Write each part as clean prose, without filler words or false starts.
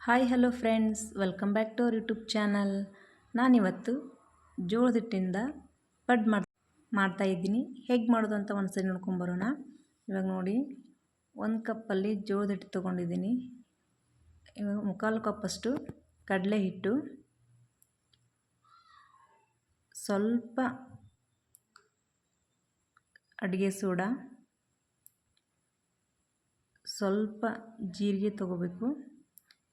Hi hello friends, welcome back to our YouTube channel. ನಾನಿವತ್ತು ಜೋಳದ ಹಿಟ್ಟಿಂದ ಪಡ್ ಮಾಡ್ತಾಯಿದ್ದೀನಿ. ಹೇಗೆ ಮಾಡೋದು ಅಂತ ಒಂದ್ಸರಿ ನೋಡ್ಕೊಂಬರೋಣ. ಇವಾಗ ನೋಡಿ, 1 ಕಪ್ಪಲ್ಲಿ ಜೋಳದ ಹಿಟ್ಟು ತೊಗೊಂಡಿದ್ದೀನಿ. ಇವಾಗ 3/4 ಕಪ್ಪಷ್ಟು ಕಡಲೆ ಹಿಟ್ಟು, ಸ್ವಲ್ಪ ಅಡುಗೆ ಸೋಡಾ, ಸ್ವಲ್ಪ ಜೀರಿಗೆ ತೊಗೋಬೇಕು.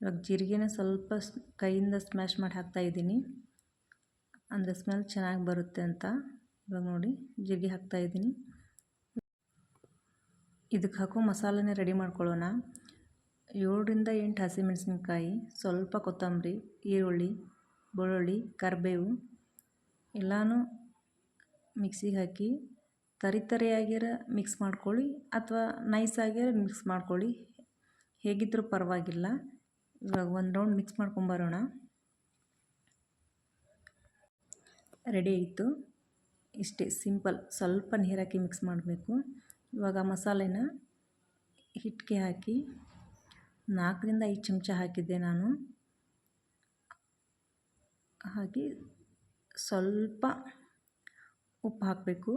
ಇವಾಗ ಜೀರಿಗೆನ ಸ್ವಲ್ಪ ಕೈಯಿಂದ ಸ್ಮ್ಯಾಶ್ ಮಾಡಿ ಹಾಕ್ತಾಯಿದ್ದೀನಿ, ಅಂದರೆ ಸ್ಮೆಲ್ ಚೆನ್ನಾಗಿ ಬರುತ್ತೆ ಅಂತ. ಇವಾಗ ನೋಡಿ, ಜೀರಿಗೆ ಹಾಕ್ತಾಯಿದ್ದೀನಿ. ಇದಕ್ಕೆ ಹಾಕೋ ಮಸಾಲೆನೇ ರೆಡಿ ಮಾಡ್ಕೊಳ್ಳೋಣ. 7ರಿಂದ 8 ಹಸಿಮೆಣಸಿನ್ಕಾಯಿ, ಸ್ವಲ್ಪ ಕೊತ್ತಂಬರಿ, ಈರುಳ್ಳಿ, ಬೆಳ್ಳುಳ್ಳಿ, ಕರಿಬೇವು ಎಲ್ಲನೂ ಮಿಕ್ಸಿಗೆ ಹಾಕಿ ತರಿಯಾಗಿರ ಮಿಕ್ಸ್ ಮಾಡ್ಕೊಳ್ಳಿ ಅಥವಾ ನೈಸಾಗಿರ ಮಿಕ್ಸ್ ಮಾಡ್ಕೊಳ್ಳಿ, ಹೇಗಿದ್ದರೂ ಪರವಾಗಿಲ್ಲ. ಇವಾಗ ಒಂದು ರೌಂಡ್ ಮಿಕ್ಸ್ ಮಾಡ್ಕೊಂಬರೋಣ. ರೆಡಿ ಆಯಿತು. ಇಷ್ಟೇ ಸಿಂಪಲ್. ಸ್ವಲ್ಪ ನೀರು ಹಾಕಿ ಮಿಕ್ಸ್ ಮಾಡಬೇಕು. ಇವಾಗ ಮಸಾಲೆನ ಹಿಟ್ಟಿಗೆ ಹಾಕಿ 4ರಿಂದ 5 ಚಮಚ ಹಾಕಿದ್ದೆ ನಾನು. ಹಾಕಿ ಸ್ವಲ್ಪ ಉಪ್ಪು ಹಾಕಬೇಕು.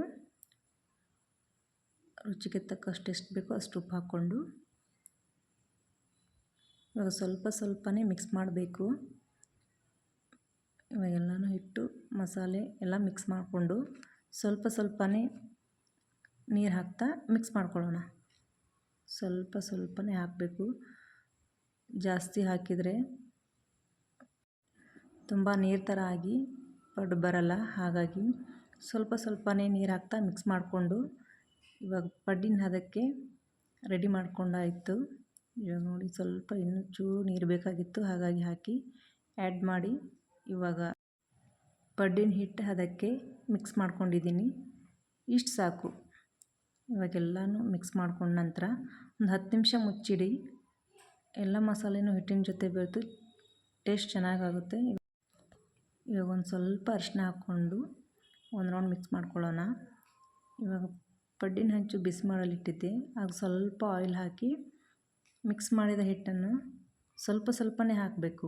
ರುಚಿಗೆ ತಕ್ಕಷ್ಟು ಎಷ್ಟು ಬೇಕೋ ಅಷ್ಟು ಉಪ್ಪು ಹಾಕ್ಕೊಂಡು ಇವಾಗ ಸ್ವಲ್ಪನೇ ಮಿಕ್ಸ್ ಮಾಡಬೇಕು. ಇವಾಗೆಲ್ಲನೂ ಹಿಟ್ಟು ಮಸಾಲೆ ಎಲ್ಲ ಮಿಕ್ಸ್ ಮಾಡಿಕೊಂಡು ಸ್ವಲ್ಪನೇ ನೀರು ಹಾಕ್ತಾ ಮಿಕ್ಸ್ ಮಾಡ್ಕೊಳ್ಳೋಣ. ಸ್ವಲ್ಪನೇ ಹಾಕಬೇಕು. ಜಾಸ್ತಿ ಹಾಕಿದರೆ ತುಂಬ ನೀರು ಥರ ಆಗಿ ಪಡ್ಡು ಬರಲ್ಲ. ಹಾಗಾಗಿ ಸ್ವಲ್ಪನೇ ನೀರು ಹಾಕ್ತಾ ಮಿಕ್ಸ್ ಮಾಡಿಕೊಂಡು ಇವಾಗ ಪಡ್ಡಿನ ಹದಕ್ಕೆ ರೆಡಿ ಮಾಡ್ಕೊಂಡಾಯಿತು. ಇವಾಗ ನೋಡಿ, ಸ್ವಲ್ಪ ಇನ್ನೂ ಚೂರು ನೀರು ಬೇಕಾಗಿತ್ತು, ಹಾಗಾಗಿ ಹಾಕಿ ಆ್ಯಡ್ ಮಾಡಿ ಇವಾಗ ಪಡ್ಡಿನ ಹಿಟ್ಟು ಹದಕ್ಕೆ ಮಿಕ್ಸ್ ಮಾಡ್ಕೊಂಡಿದ್ದೀನಿ. ಇಷ್ಟು ಸಾಕು. ಇವಾಗೆಲ್ಲನೂ ಮಿಕ್ಸ್ ಮಾಡ್ಕೊಂಡ ನಂತರ ಒಂದು 10 ನಿಮಿಷ ಮುಚ್ಚಿಡಿ. ಎಲ್ಲ ಮಸಾಲೆನೂ ಹಿಟ್ಟಿನ ಜೊತೆ ಬೆರೆತು ಟೇಸ್ಟ್ ಚೆನ್ನಾಗಾಗುತ್ತೆ. ಇವಾಗ ಒಂದು ಸ್ವಲ್ಪ ಅರಿಶಿನ ಹಾಕ್ಕೊಂಡು ಒಂದು ರೌಂಡ್ ಮಿಕ್ಸ್ ಮಾಡ್ಕೊಳ್ಳೋಣ. ಇವಾಗ ಪಡ್ಡಿನ ಹಂಚು ಬಿಸಿ ಮಾಡಲು ಇಟ್ಟಿದ್ದೆ, ಆಗ ಸ್ವಲ್ಪ ಆಯಿಲ್ ಹಾಕಿ ಮಿಕ್ಸ್ ಮಾಡಿದ ಹಿಟ್ಟನ್ನು ಸ್ವಲ್ಪನೇ ಹಾಕಬೇಕು.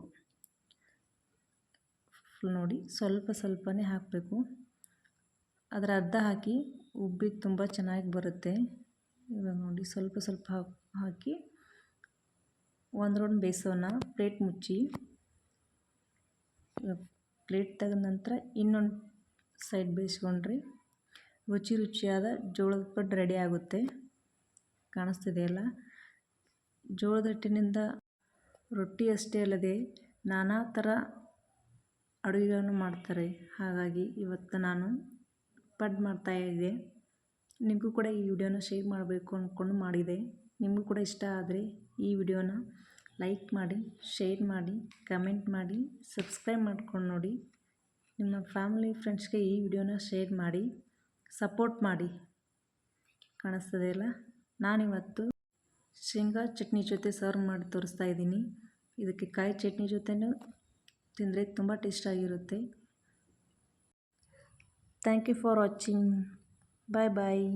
ನೋಡಿ, ಸ್ವಲ್ಪನೇ ಹಾಕಬೇಕು. ಅದರ ಅರ್ಧ ಹಾಕಿ ಉಬ್ಬಿ ತುಂಬ ಚೆನ್ನಾಗಿ ಬರುತ್ತೆ. ಇವಾಗ ನೋಡಿ, ಸ್ವಲ್ಪ ಹಾಕಿ ಒಂದು ರೌಂಡ್ ಬೇಯಿಸೋಣ. ಪ್ಲೇಟ್ ಮುಚ್ಚಿ ಪ್ಲೇಟ್ ತೆಗೆದ ನಂತರ ಇನ್ನೊಂದು ಸೈಡ್ ಬೇಯಿಸ್ಕೊಂಡ್ರೆ ರುಚಿಯಾದ ಜೋಳದ ಪಡ್ಡು ರೆಡಿ ಆಗುತ್ತೆ. ಕಾಣಿಸ್ತಿದೆಯಲ್ಲ. ಜೋಳದ ಹಿಟ್ಟಿನಿಂದ ರೊಟ್ಟಿ ಅಷ್ಟೇ ಅಲ್ಲದೆ ನಾನಾ ಥರ ಅಡುಗೆಗಳನ್ನು ಮಾಡ್ತಾರೆ. ಹಾಗಾಗಿ ಇವತ್ತು ನಾನು ಪಡ್ಡು ಮಾಡ್ತಾಯಿದ್ದೆ. ನಿಮಗೂ ಕೂಡ ಈ ವಿಡಿಯೋನ ಶೇರ್ ಮಾಡಬೇಕು ಅಂದ್ಕೊಂಡು ಮಾಡಿದೆ. ನಿಮಗೂ ಕೂಡ ಇಷ್ಟ ಆದರೆ ಈ ವಿಡಿಯೋನ ಲೈಕ್ ಮಾಡಿ, ಶೇರ್ ಮಾಡಿ, ಕಮೆಂಟ್ ಮಾಡಿ, ಸಬ್ಸ್ಕ್ರೈಬ್ ಮಾಡ್ಕೊಂಡು ನೋಡಿ. ನಿಮ್ಮ ಫ್ಯಾಮಿಲಿ ಫ್ರೆಂಡ್ಸ್ಗೆ ಈ ವಿಡಿಯೋನ ಶೇರ್ ಮಾಡಿ, ಸಪೋರ್ಟ್ ಮಾಡಿ. ಕಾಣಿಸ್ತದೆಯಲ್ಲ. ನಾನಿವತ್ತು ಶೇಂಗಾ ಚಟ್ನಿ ಜೊತೆ ಸರ್ವ್ ಮಾಡಿ ತೋರಿಸ್ತಾ ಇದ್ದೀನಿ. ಇದಕ್ಕೆ ಕಾಯಿ ಚಟ್ನಿ ಜೊತೆನೂ ತಿಂದರೆ ತುಂಬ ಟೇಸ್ಟಾಗಿರುತ್ತೆ. Thank you for watching. Bye.